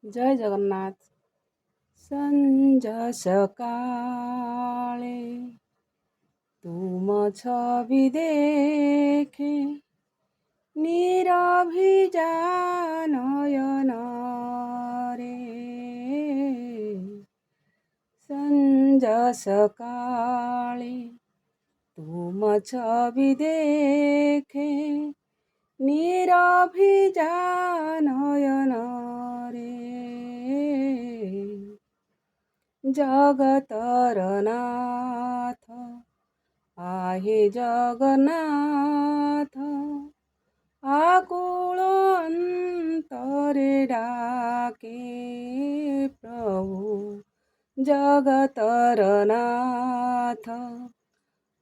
ଜୟ ଜଗନ୍ନାଥ। ସଞ୍ଜ ସକାଳେ ତୁମ ଛବି ଦେଖେ, ନିରଭିଜା ନୟନରେ। ସଞ୍ଜ ସକାଳେ ତୁମ ଛବି ଦେଖେ, ନିରଭିଜା ନୟନରେ। ଜଗତର ନାଥ आहे ଜଗନ୍ନାଥ, ଆକୁଳ ଅନ୍ତରେ ଡାକେ ପ୍ରଭୁ। ଜଗତର ନାଥ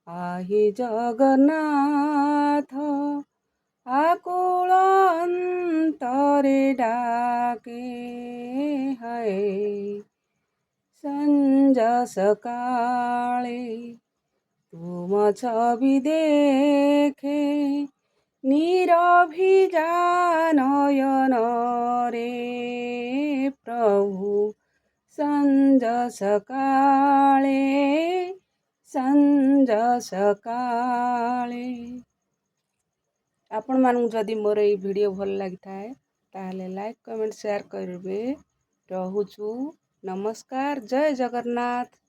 आहे ଜଗନ୍ନାଥ, ଆକୁଳ ଅନ୍ତରେ ଡାକେ ହେ। ସଞ୍ଜ ସକାଳେ ତୁମ ଛବି ଦେଖେ, ନିରଭିଜା ନୟନରେ ପ୍ରଭୁ। ସଞ୍ଜ ସକାଳେ, ସଞ୍ଜ ସକାଳେ। ଆପଣମାନଙ୍କୁ ଯଦି ମୋର ଏଇ ଭିଡ଼ିଓ ଭଲ ଲାଗିଥାଏ ତାହେଲେ ଲାଇକ୍, କମେଣ୍ଟ, ସେୟାର କରିବେ। ରହୁଛୁ। ନମସ୍କାର। ଜୟ ଜଗନ୍ନାଥ।